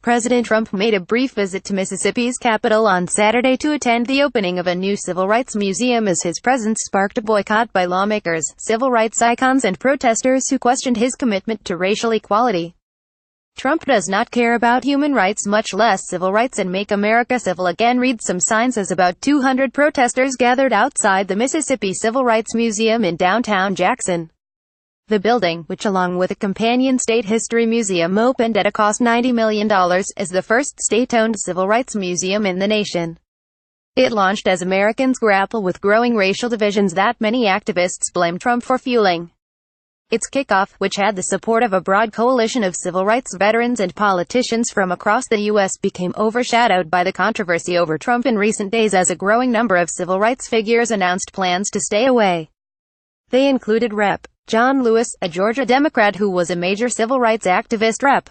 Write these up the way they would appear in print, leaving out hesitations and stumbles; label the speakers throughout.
Speaker 1: President Trump made a brief visit to Mississippi's capital on Saturday to attend the opening of a new civil rights museum as his presence sparked a boycott by lawmakers, civil rights icons and protesters who questioned his commitment to racial equality. Trump does not care about human rights, much less civil rights, and make America civil again, read some signs as about 200 protesters gathered outside the Mississippi Civil Rights Museum in downtown Jackson. The building, which along with a companion state history museum opened at a cost $90 million, is the first state-owned civil rights museum in the nation. It launched as Americans grapple with growing racial divisions that many activists blame Trump for fueling. Its kickoff, which had the support of a broad coalition of civil rights veterans and politicians from across the U.S., became overshadowed by the controversy over Trump in recent days as a growing number of civil rights figures announced plans to stay away. They included Rep. John Lewis, a Georgia Democrat who was a major civil rights activist, Rep.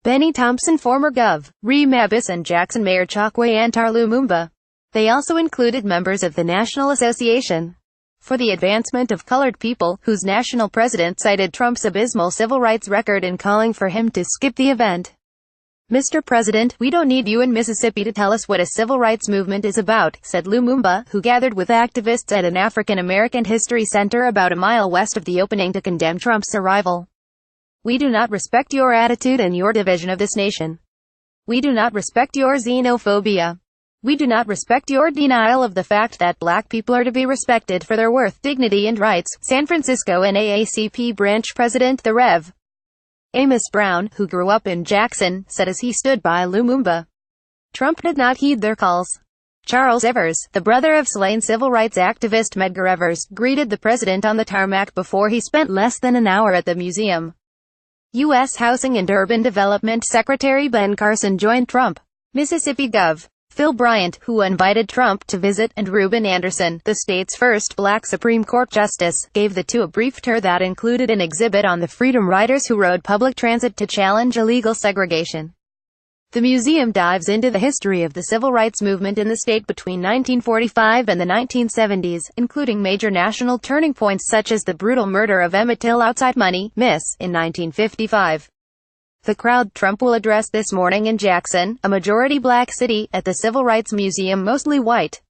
Speaker 1: Benny Thompson, former Gov. Rem Abbas, and Jackson Mayor Chokwe Antar Lumumba. They also included members of the National Association for the Advancement of Colored People, whose national president cited Trump's abysmal civil rights record in calling for him to skip the event. "Mr. President, we don't need you in Mississippi to tell us what a civil rights movement is about," said Lumumba, who gathered with activists at an African American history center about a mile west of the opening to condemn Trump's arrival. "We do not respect your attitude and your division of this nation. We do not respect your xenophobia. We do not respect your denial of the fact that black people are to be respected for their worth, dignity and rights." San Francisco NAACP branch president, the Rev. Amos Brown, who grew up in Jackson, said as he stood by Lumumba. Trump did not heed their calls. Charles Evers, the brother of slain civil rights activist Medgar Evers, greeted the president on the tarmac before he spent less than an hour at the museum. U.S. Housing and Urban Development Secretary Ben Carson joined Trump. Mississippi Gov. Phil Bryant, who invited Trump to visit, and Reuben Anderson, the state's first black Supreme Court justice, gave the two a brief tour that included an exhibit on the Freedom Riders who rode public transit to challenge illegal segregation. The museum dives into the history of the civil rights movement in the state between 1945 and the 1970s, including major national turning points such as the brutal murder of Emmett Till outside Money, Miss, in 1955. The crowd Trump will address this morning in Jackson, a majority black city, at the Civil Rights Museum mostly white.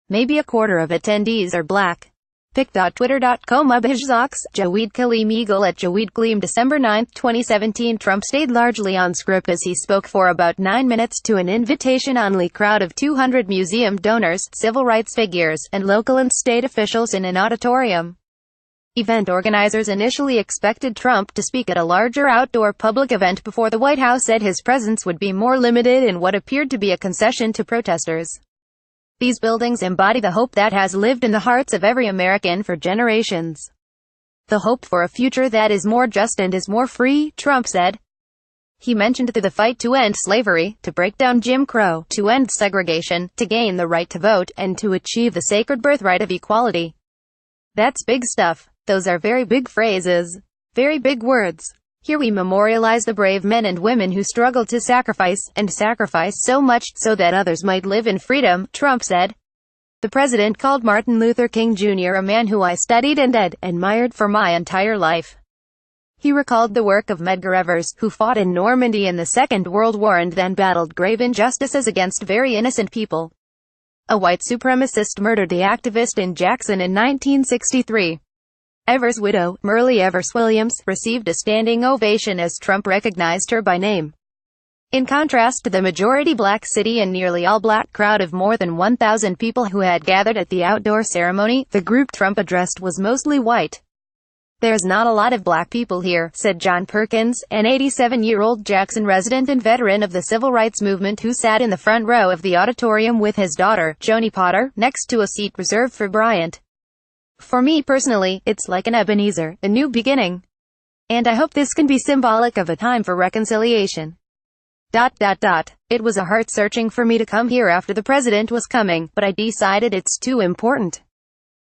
Speaker 1: Maybe a quarter of attendees are black. Pic.twitter.com Abhijzox, Jawed Kaleem Eagle at Jawed Kaleem December 9, 2017. Trump stayed largely on script as he spoke for about 9 minutes to an invitation-only crowd of 200 museum donors, civil rights figures, and local and state officials in an auditorium. Event organizers initially expected Trump to speak at a larger outdoor public event before the White House said his presence would be more limited in what appeared to be a concession to protesters. These buildings embody the hope that has lived in the hearts of every American for generations. The hope for a future that is more just and is more free, Trump said. He mentioned the fight to end slavery, to break down Jim Crow, to end segregation, to gain the right to vote, and to achieve the sacred birthright of equality. That's big stuff. Those are very big phrases. Very big words. Here we memorialize the brave men and women who struggled to sacrifice, and sacrifice so much, so that others might live in freedom, Trump said. The president called Martin Luther King Jr. a man who I studied and admired for my entire life. He recalled the work of Medgar Evers, who fought in Normandy in the Second World War and then battled grave injustices against very innocent people. A white supremacist murdered the activist in Jackson in 1963. Evers' widow, Merle Evers Williams, received a standing ovation as Trump recognized her by name. In contrast to the majority black city and nearly all-black crowd of more than 1,000 people who had gathered at the outdoor ceremony, the group Trump addressed was mostly white. "There's not a lot of black people here," said John Perkins, an 87-year-old Jackson resident and veteran of the civil rights movement who sat in the front row of the auditorium with his daughter, Joni Potter, next to a seat reserved for Bryant. "For me personally, it's like an Ebenezer, a new beginning. And I hope this can be symbolic of a time for reconciliation. It was a heart-searching for me to come here after the president was coming, but I decided it's too important.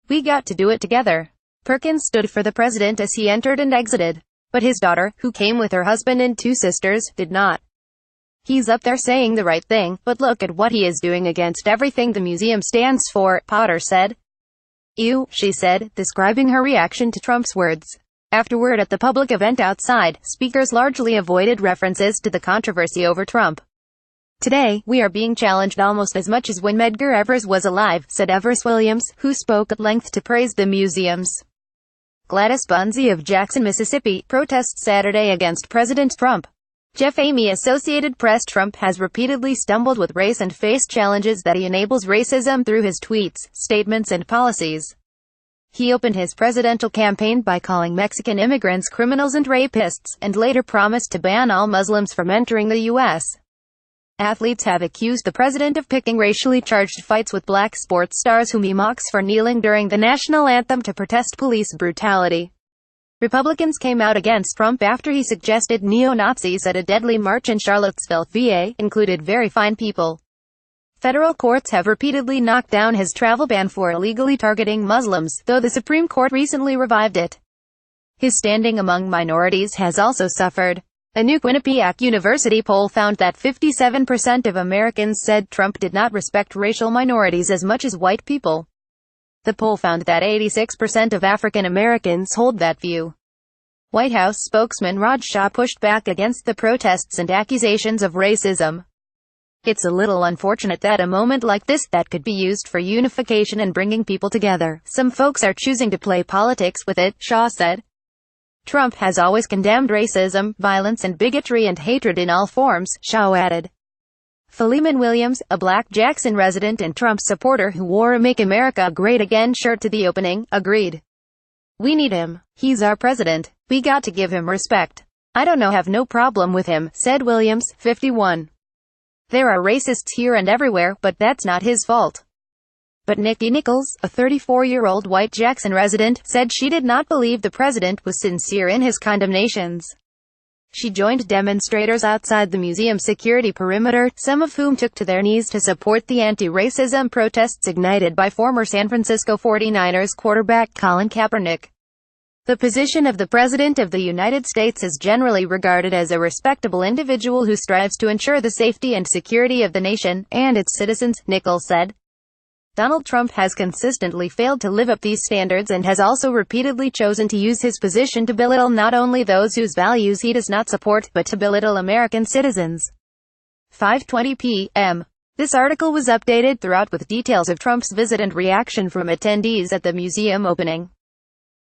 Speaker 1: We got to do it together." Perkins stood for the president as he entered and exited. But his daughter, who came with her husband and 2 sisters, did not. "He's up there saying the right thing, but look at what he is doing against everything the museum stands for," Potter said. "Ew," she said, describing her reaction to Trump's words. Afterward at the public event outside, speakers largely avoided references to the controversy over Trump. "Today, we are being challenged almost as much as when Medgar Evers was alive," said Everett Williams, who spoke at length to praise the museums. Gladys Bunzi of Jackson, Mississippi, protests Saturday against President Trump. Jeff Amy, Associated Press. Trump has repeatedly stumbled with race and faced challenges that he enables racism through his tweets, statements and policies. He opened his presidential campaign by calling Mexican immigrants criminals and rapists, and later promised to ban all Muslims from entering the U.S. Athletes have accused the president of picking racially charged fights with black sports stars whom he mocks for kneeling during the national anthem to protest police brutality. Republicans came out against Trump after he suggested neo-Nazis at a deadly march in Charlottesville, VA, included very fine people. Federal courts have repeatedly knocked down his travel ban for illegally targeting Muslims, though the Supreme Court recently revived it. His standing among minorities has also suffered. A new Quinnipiac University poll found that 57% of Americans said Trump did not respect racial minorities as much as white people. The poll found that 86% of African Americans hold that view. White House spokesman Raj Shah pushed back against the protests and accusations of racism. "It's a little unfortunate that a moment like this, that could be used for unification and bringing people together, some folks are choosing to play politics with it," Shah said. Trump has always condemned racism, violence and bigotry and hatred in all forms, Shah added. Philemon Williams, a black Jackson resident and Trump supporter who wore a Make America Great Again shirt to the opening, agreed. "We need him. He's our president. We got to give him respect. I don't have no problem with him," said Williams, 51. "There are racists here and everywhere, but that's not his fault." But Nikki Nichols, a 34-year-old white Jackson resident, said she did not believe the president was sincere in his condemnations. She joined demonstrators outside the museum security perimeter, some of whom took to their knees to support the anti-racism protests ignited by former San Francisco 49ers quarterback Colin Kaepernick. The position of the President of the United States is generally regarded as a respectable individual who strives to ensure the safety and security of the nation and its citizens, Nichols said. Donald Trump has consistently failed to live up these standards and has also repeatedly chosen to use his position to belittle not only those whose values he does not support, but to belittle American citizens. 5:20 p.m. This article was updated throughout with details of Trump's visit and reaction from attendees at the museum opening.